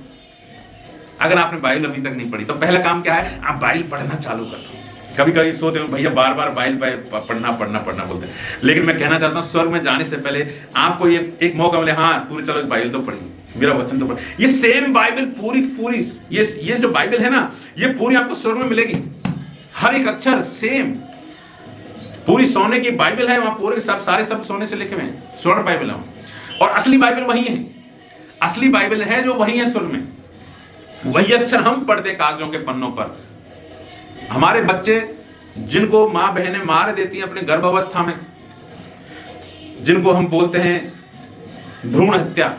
अगर आपने बाइबल अभी तक नहीं पढ़ी, तो पहला काम क्या है, आप बाइबल पढ़ना चालू कर दो। कभी सोचते हो भैया बार-बार बाइबल पढ़ना बोलते हैं, लेकिन मैं कहना चाहता हूं स्वर्ग में जाने से पहले आपको ये एक मौका मिले, हाँ पूरी चलो बाइबल तो पढ़ी, मेरा वचन तो पढ़ी। ये सेम बाइबल पूरी ये जो बाइबल है ना, ये पूरी आपको स्वर्ग में मिलेगी। हर एक अक्षर सेम। पूरी सोने की बाइबल है वहां, पूरे सब सारे शब्द सोने से लिखे हुए हैं, स्वर्ण बाइबल है। और असली बाइबल वही है, असली बाइबल है जो वही है स्वर्ग में। वही अक्षर हम पढ़ते कागजों के पन्नों पर। हमारे बच्चे जिनको मां बहनें मार देती हैं अपने गर्भावस्था में, जिनको हम बोलते हैं भ्रूण हत्या,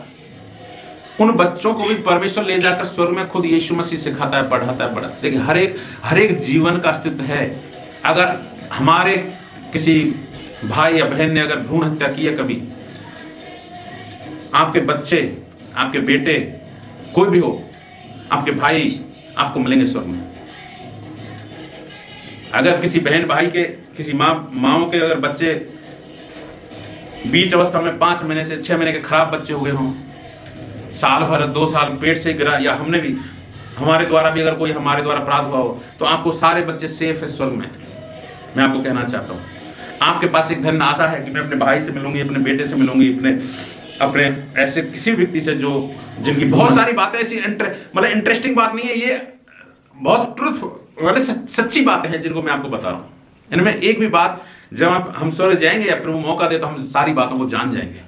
उन बच्चों को भी परमेश्वर ले जाकर स्वर्ग में खुद यीशु मसीह सिखाता है, पढ़ाता है। देखिए हर एक जीवन का अस्तित्व है। अगर हमारे किसी भाई या बहन ने अगर भ्रूण हत्या की है कभी, आपके बच्चे, आपके बेटे, कोई भी हो, आपके भाई आपको मिलेंगे स्वर्ग में। अगर किसी बहन भाई के, किसी माओ के अगर बच्चे बीच अवस्था में 5 महीने से 6 महीने के खराब बच्चे हो गए हों, साल भर 2 साल पेट से गिरा, या हमने भी, हमारे द्वारा भी अगर कोई हमारे द्वारा अपराध हुआ हो, तो आपको सारे बच्चे सेफ है स्वर्ग में। मैं आपको कहना चाहता हूं, आपके पास एक धन्य आशा है कि मैं अपने भाई से मिलूंगी, अपने बेटे से मिलूंगी, अपने ऐसे किसी व्यक्ति से जो जिनकी बहुत सारी बातें ऐसी मतलब इंटरेस्टिंग बात नहीं है, ये बहुत ट्रुथ वाले सच्ची बातें हैं जिनको मैं आपको बता रहा हूं। इनमें एक भी बात, जब हम स्वर्ग जाएंगे या प्रभु मौका दे तो हम सारी बातों को जान जाएंगे।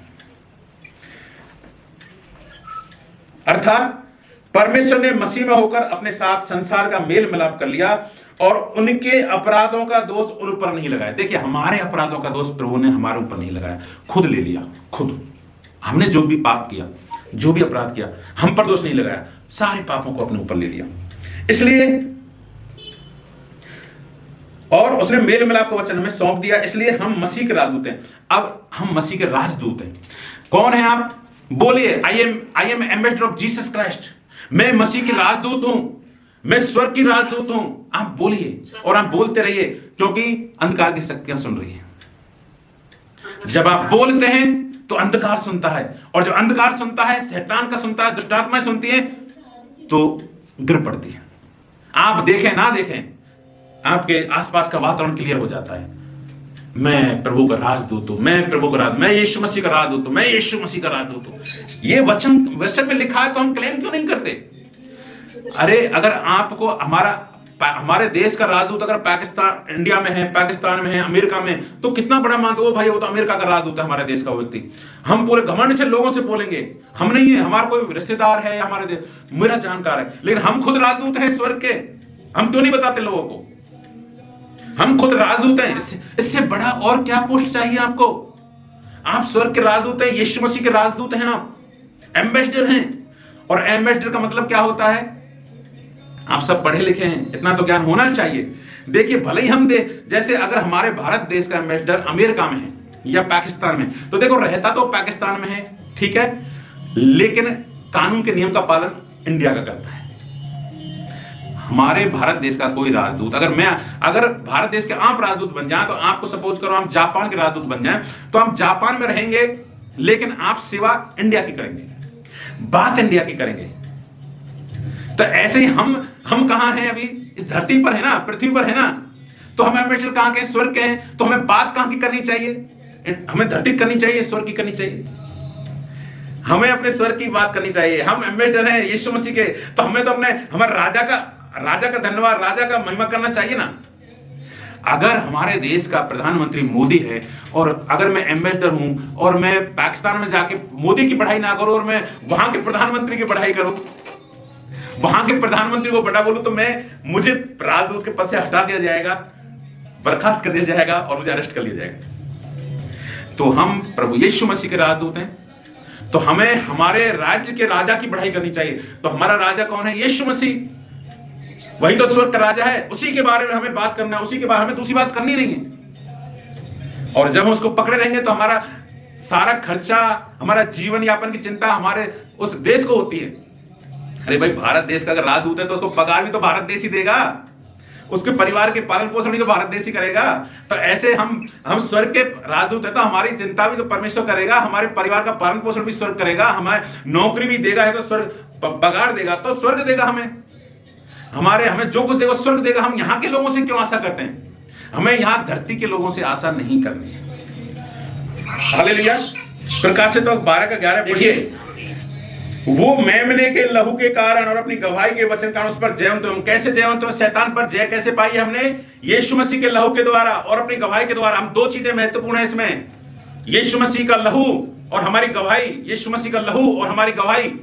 अर्थात परमेश्वर ने मसीह में होकर अपने साथ संसार का मेल मिलाप कर लिया और उनके अपराधों का दोष उन पर नहीं लगाया। देखिए हमारे अपराधों का दोष प्रभु ने हमारे ऊपर नहीं लगाया, खुद ले लिया। खुद हमने जो भी पाप किया, जो भी अपराध किया, हम पर दोष नहीं लगाया, सारे पापों को अपने ऊपर ले लिया। इसलिए और उसने मेल मिलाप का वचन हमें सौंप दिया, इसलिए हम मसीह के राजदूत हैं। अब हम मसीह के राजदूत हैं। कौन है आप? बोलिए, I am ambassador of Jesus Christ. मैं मसीह की राजदूत हूं, मैं स्वर्ग की राजदूत हूं। आप बोलिए और आप बोलते रहिए, क्योंकि अंधकार की शक्तियां सुन रही हैं। जब आप बोलते हैं तो अंधकार सुनता है, और जब अंधकार सुनता है, शैतान का सुनता है, दुष्टात्माएं सुनती हैं, तो गिर पड़ती है। आप देखें ना देखें, आपके आसपास का वातावरण क्लियर हो जाता है। मैं प्रभु का राजदूत हूं, मैं प्रभु का मैं यीशु मसीह का राजदूत हूं, मैं यीशु मसीह का राजदूत हूं। ये वचन में लिखा है तो हम क्लेम क्यों नहीं करते? अरे अगर आपको हमारे देश का राजदूत अगर पाकिस्तान, इंडिया में है, पाकिस्तान में है, अमेरिका में, तो कितना बड़ा मानते हो भाई, वो तो अमेरिका का राजदूत है हमारे देश का व्यक्ति। हम पूरे घमंड से लोगों से बोलेंगे, हम नहीं है, हमारा कोई रिश्तेदार है हमारे देश, मेरा जानकार है, लेकिन हम खुद राजदूत हैं स्वर्ग के। हम क्यों नहीं बताते लोगों को? हम खुद राजदूत हैं। इससे बड़ा और क्या पोस्ट चाहिए आपको? आप स्वर्ग के राजदूत हैं, यीशु मसीह के राजदूत हैं, आप एम्बेसडर हैं। और एम्बेसडर का मतलब क्या होता है? आप सब पढ़े लिखे हैं, इतना तो ज्ञान होना चाहिए। देखिए भले ही हम जैसे अगर हमारे भारत देश का एम्बेसडर अमेरिका में है या पाकिस्तान में, तो देखो रहता तो पाकिस्तान में है, ठीक है, लेकिन कानून के नियम का पालन इंडिया का करता है। हमारे भारत देश का कोई राजदूत, अगर भारत देश के आप राजदूत बन जाए, तो आपको सपोज करो हम जापान के राजदूत बन जाए, तो हम जापान में रहेंगे, लेकिन आप सेवा इंडिया की करेंगे, बात इंडिया की करेंगे। तो ऐसे ही हम कहां हैं? अभी इस धरती पर है ना, पृथ्वी पर है ना, तो हमें एम्बेसडर कहां के? स्वर्ग के हैं। तो हमें बात कहां की करनी चाहिए? हमें धरती करनी चाहिए, स्वर्ग की करनी चाहिए। हमें अपने स्वर्ग की बात करनी चाहिए। हम एम्बेसडर हैं यीशु मसीह के, तो हमें तो हमारे राजा का धन्यवाद, राजा का महिमा करना चाहिए ना। अगर हमारे देश का प्रधानमंत्री मोदी है, और अगर मैं एम्बेसडर हूं और मैं पाकिस्तान में जाके मोदी की पढ़ाई ना करूं और मैं वहां के प्रधानमंत्री की पढ़ाई करूं, वहां के प्रधानमंत्री को बड़ा बोलूं, तो मुझे राजदूत के पद से हटा दिया जाएगा, बर्खास्त कर दिया जाएगा और मुझे अरेस्ट कर लिया जाएगा। तो हम प्रभु यीशु मसीह के राजदूत हैं, तो हमें हमारे राज्य के राजा की पढ़ाई करनी चाहिए। तो हमारा राजा कौन है? यीशु मसीह, वही तो स्वर्ग का राजा है। उसी के बारे में हमें बात करना है, उसी के बारे में, हमें दूसरी बात करनी नहीं है। और जब हम उसको पकड़े रहेंगे तो हमारा सारा खर्चा, हमारा जीवन यापन की चिंता हमारे उस देश को होती है। अरे भाई, भारत देश का अगर राजदूत है तो उसको पगार भी तो भारत देश ही देगा, उसके परिवार के पालन पोषण भी तो भारत देश ही करेगा। तो ऐसे हम स्वर्ग के राजदूत है, तो हमारी चिंता भी तो परमेश्वर करेगा, हमारे परिवार का पालन पोषण भी स्वर्ग करेगा, हमें नौकरी भी देगा है तो स्वर्ग पगार देगा, तो स्वर्ग देगा हमें जो कुछ देगा स्वर्ग देगा। हम यहाँ के लोगों से क्यों आशा करते हैं? हमें यहाँ धरती के लोगों से आशा नहीं करनी है। हालेलुया। प्रकाशित 12:11 पढ़िए। वो मेमने के लहू के कारण और अपनी गवाही के वचन कारण उस पर जयवंत। हम कैसे जयवंत हो? शैतान पर जय कैसे पाई हमने? यीशु मसीह के लहू के द्वारा और अपनी गवाही के द्वारा। हम दो चीजें महत्वपूर्ण है इसमें, यीशु मसीह का लहू और हमारी गवाही। यीशु मसीह का लहू और हमारी गवाही।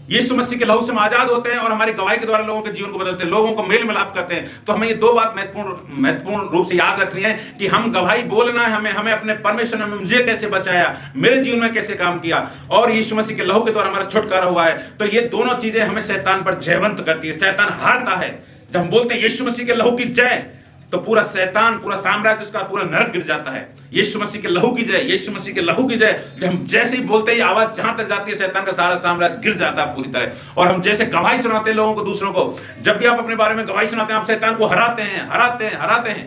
यीशु मसीह के लहू से हम आजाद होते हैं और हमारी गवाही के द्वारा लोगों के जीवन को बदलते हैं, लोगों को मेल मिलाप करते हैं। तो हमें ये दो बात महत्वपूर्ण रूप से याद रखनी है कि हम गवाही बोलना है, हमें अपने परमेश्वर ने मुझे कैसे बचाया, मेरे जीवन में कैसे काम किया, और यीशु मसीह के लहू के द्वारा हमारा छुटकारा हुआ है। तो ये दोनों चीजें हमें शैतान पर जयवंत करती है। शैतान हारता है जब हम बोलते हैं यीशु मसीह के लहू की जय, तो पूरा शैतान, पूरा साम्राज्य, उसका पूरा नरक गिर जाता है। यीशु मसीह के लहू की जय, यीशु मसीह के लहू की जय। जब हम जैसे ही बोलते हैं, आवाज जहां तक जाती है, शैतान का सारा साम्राज्य गिर जाता है पूरी तरह। और हम जैसे गवाही सुनाते हैं लोगों को, दूसरों को, जब भी आप अपने बारे में गवाही सुनाते हैं, आप शैतान को हराते हैं, हराते हैं, हराते हैं।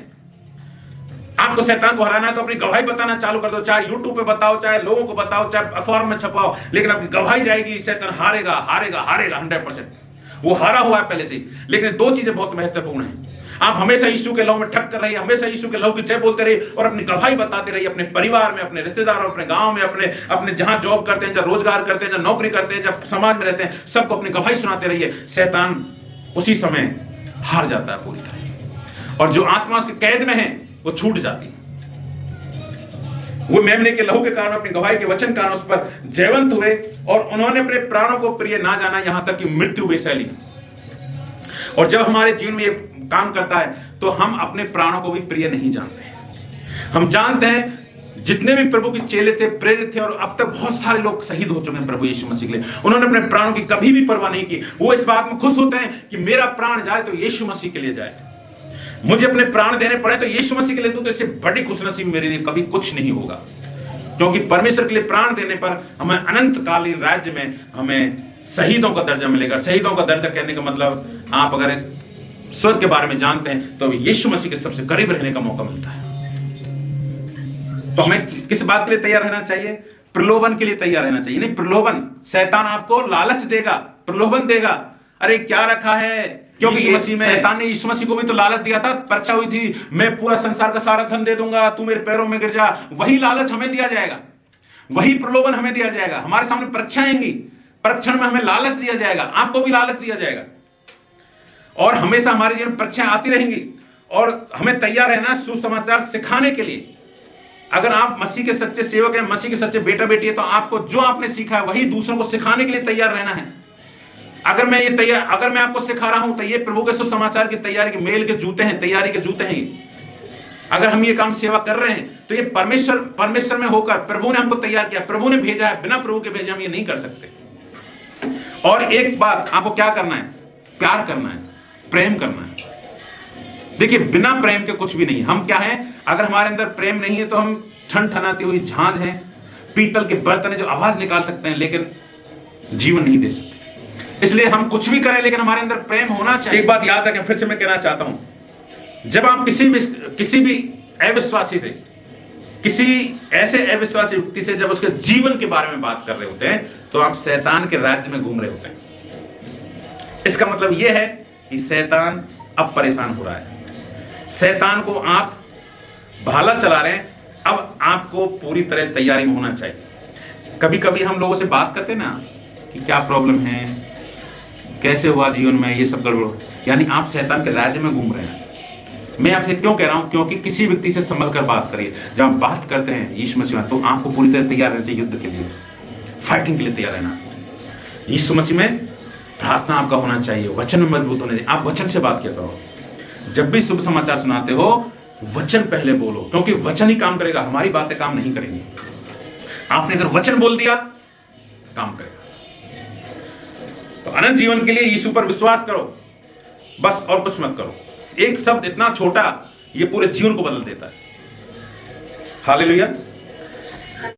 आपको शैतान को हराना है तो अपनी गवाही बताना चालू कर दो, चाहे यूट्यूब पे बताओ, चाहे लोगों को बताओ, चाहे अखबार में छपाओ, लेकिन आपकी गवाही जाएगी, शैतान हारेगा, हारेगा, हारेगा 100%। वो हारा हुआ है पहले से। लेकिन दो चीजें बहुत महत्वपूर्ण है, आप हमेशा यीशु के लहू में ठक्कर रहिए, हमेशा यीशु के लहू की जय बोलते रहिए और अपनी गवाही बताते रहिए अपने परिवार में, अपने रिश्तेदारों, अपने गांव में, अपने जहां जॉब करते हैं, जहां रोजगार करते हैं, जहां नौकरी करते हैं, जब समाज में रहते हैं, सबको अपनी गवाही सुनाते रहिए। शैतान उसी समय हार जाता है पूरी तरह, और जो आत्मा उसके कैद में है वो छूट जाती है। वो मेमने के लहू के कारण, अपनी गवाही के वचन कारण उस पर जयवंत हुए और उन्होंने अपने प्राणों को प्रिय ना जाना, यहां तक कि मृत्यु भी सह ली। और जब हमारे जीवन में ये काम करता है तो हम अपने प्राणों को भी प्रिय नहीं जानते। हम जानते हैं जितने भी प्रभु के चेले थे, प्रेरित थे, और अब तक बहुत सारे लोग शहीद हो चुके हैं प्रभु यीशु मसीह के लिए, उन्होंने अपने प्राणों की कभी भी परवाह नहीं की। वो इस बात में खुश होते हैं कि मेरा प्राण जाए तो यीशु मसीह के लिए जाए, मुझे अपने प्राण देने पड़े तो यीशु मसीह के लिए दूं, तो इससे बड़ी खुशनसीबी मेरे लिए कभी कुछ नहीं होगा। क्योंकि परमेश्वर के लिए प्राण देने पर हमें अनंतकालीन राज्य में हमें शहीदों का दर्जा मिलेगा। शहीदों का दर्जा कहने का मतलब, आप अगर स्वर्ग के बारे में जानते हैं तो यीशु मसीह के सबसे करीब रहने का मौका मिलता है। तो हमें किस बात के लिए तैयार रहना चाहिए? प्रलोभन के लिए तैयार रहना चाहिए। नहीं, प्रलोभन, शैतान आपको लालच देगा, प्रलोभन देगा। अरे क्या रखा है, क्योंकि मसीह में शैतान ने यीशु मसीह को भी तो लालच दिया था। परीक्षा हुई थी, मैं पूरा संसार का सारा धन दे दूंगा, तू मेरे पैरों में गिर जा। वही लालच हमें दिया जाएगा, वही प्रलोभन हमें दिया जाएगा। हमारे सामने परीक्षा आएंगी, परीक्षण में हमें लालच दिया जाएगा, आपको भी लालच दिया जाएगा, और हमेशा हमारे जीवन में परीक्षाएं आती रहेंगी। और हमें तैयार रहना सुसमाचार सिखाने के लिए। अगर आप मसीह के सच्चे सेवक हैं, मसीह के सच्चे बेटा बेटी है, तो आपको जो आपने सीखा है वही दूसरों को सिखाने के लिए तैयार रहना है। अगर मैं आपको सिखा रहा हूं तो ये प्रभु के सुसमाचार की तैयारी के मेल के जूते हैं, तैयारी के जूते हैं। अगर हम ये काम सेवा कर रहे हैं तो ये परमेश्वर में होकर प्रभु ने हमको तैयार किया, प्रभु ने भेजा है। बिना प्रभु के भेजे हम ये नहीं कर सकते। और एक बात, आपको क्या करना है? प्यार करना है, प्रेम करना है। देखिए, बिना प्रेम के कुछ भी नहीं। हम क्या हैं? अगर हमारे अंदर प्रेम नहीं है तो हम ठनठनाती हुई झांझ हैं, पीतल के बर्तन है जो आवाज निकाल सकते हैं लेकिन जीवन नहीं दे सकते। इसलिए हम कुछ भी करें लेकिन हमारे अंदर प्रेम होना चाहिए। एक बात याद रखें, फिर से मैं कहना चाहता हूं, जब आप किसी भी अविश्वासी से, किसी ऐसे अविश्वासी व्यक्ति से जब उसके जीवन के बारे में बात कर रहे होते हैं तो आप शैतान के राज्य में घूम रहे होते हैं। इसका मतलब यह है कि शैतान अब परेशान हो रहा है, शैतान को आप भाला चला रहे हैं। अब आपको पूरी तरह तैयारी में होना चाहिए। कभी कभी हम लोगों से बात करते ना कि क्या प्रॉब्लम है, कैसे हुआ जीवन में, ये सब गड़बड़, यानी आप शैतान के राज्य में घूम रहे हैं। मैं आपसे क्यों कह रहा हूं? क्योंकि किसी व्यक्ति से संभल कर बात करिए। जब आप बात करते हैं यीशु मसीह में, तो आपको पूरी तरह तैयार रहना चाहिए युद्ध के लिए, फाइटिंग के लिए तैयार रहना। यीशु मसीह में प्रार्थना आपका होना चाहिए, वचन में मजबूत होना चाहिए। आप वचन से बात किया करो। जब भी शुभ समाचार सुनाते हो, वचन पहले बोलो, क्योंकि वचन ही काम करेगा, हमारी बातें काम नहीं करेंगी। आपने अगर वचन बोल दिया, काम करेगा। तो अनंत जीवन के लिए यीशु पर विश्वास करो, बस, और कुछ मत करो। एक शब्द इतना छोटा, ये पूरे जीवन को बदल देता है। हालेलुया।